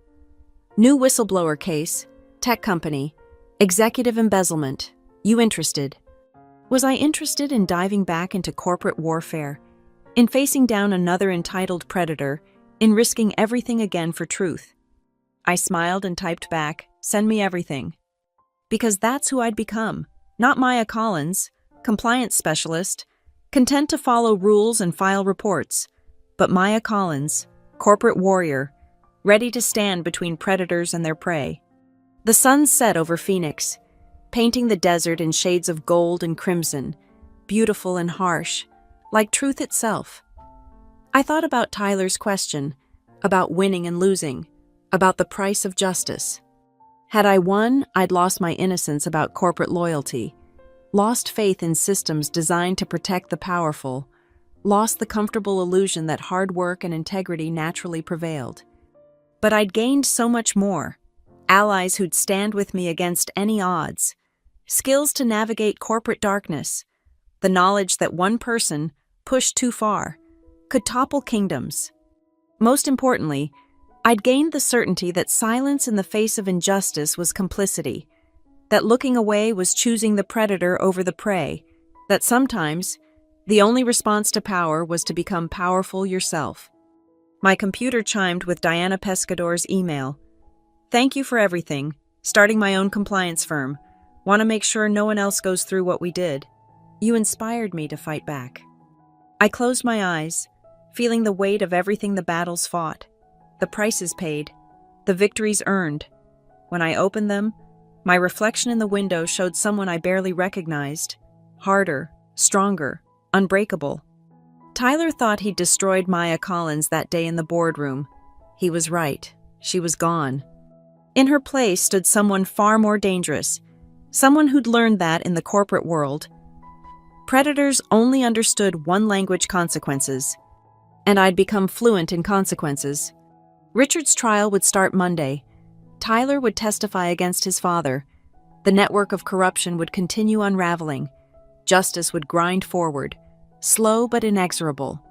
New whistleblower case, tech company, executive embezzlement. You interested? Was I interested in diving back into corporate warfare, in facing down another entitled predator, in risking everything again for truth? I smiled and typed back, send me everything. Because that's who I'd become, not Maya Collins, compliance specialist, content to follow rules and file reports, but Maya Collins, corporate warrior, ready to stand between predators and their prey. The sun set over Phoenix, painting the desert in shades of gold and crimson, beautiful and harsh, like truth itself. I thought about Tyler's question, about winning and losing, about the price of justice. Had I won, I'd lost my innocence about corporate loyalty, lost faith in systems designed to protect the powerful, lost the comfortable illusion that hard work and integrity naturally prevailed. But I'd gained so much more, allies who'd stand with me against any odds, skills to navigate corporate darkness, the knowledge that one person, pushed too far, could topple kingdoms. Most importantly, I'd gained the certainty that silence in the face of injustice was complicity, that looking away was choosing the predator over the prey, that sometimes the only response to power was to become powerful yourself. My computer chimed with Diana Pescador's email. Thank you for everything. Starting my own compliance firm. Want to make sure no one else goes through what we did. You inspired me to fight back. I closed my eyes, feeling the weight of everything the battles fought, the prices paid, the victories earned. When I opened them, my reflection in the window showed someone I barely recognized, harder, stronger, unbreakable. Tyler thought he'd destroyed Maya Collins that day in the boardroom. He was right. She was gone. In her place stood someone far more dangerous, someone who'd learned that in the corporate world, predators only understood one language: consequences. And I'd become fluent in consequences. Richard's trial would start Monday. Tyler would testify against his father. The network of corruption would continue unraveling. Justice would grind forward, slow but inexorable.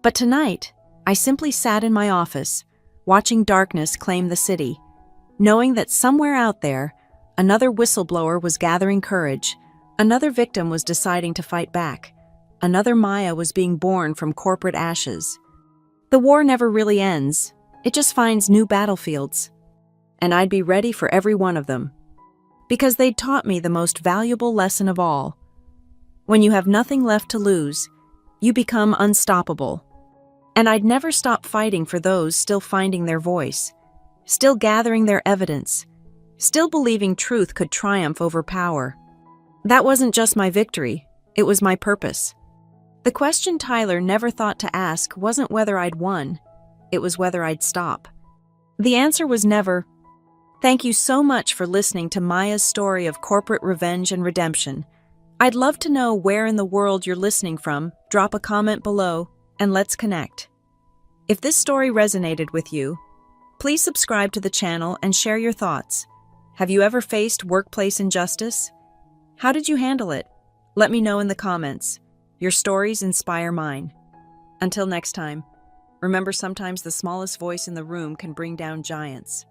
But tonight, I simply sat in my office, watching darkness claim the city, knowing that somewhere out there, another whistleblower was gathering courage, another victim was deciding to fight back, another Maya was being born from corporate ashes. The war never really ends, it just finds new battlefields. And I'd be ready for every one of them. Because they'd taught me the most valuable lesson of all. When you have nothing left to lose, you become unstoppable. And I'd never stop fighting for those still finding their voice, still gathering their evidence, still believing truth could triumph over power. That wasn't just my victory, it was my purpose. The question Tyler never thought to ask wasn't whether I'd won, it was whether I'd stop. The answer was never. Thank you so much for listening to Maya's story of corporate revenge and redemption. I'd love to know where in the world you're listening from. Drop a comment below, and let's connect. If this story resonated with you, please subscribe to the channel and share your thoughts. Have you ever faced workplace injustice? How did you handle it? Let me know in the comments. Your stories inspire mine. Until next time, remember sometimes the smallest voice in the room can bring down giants.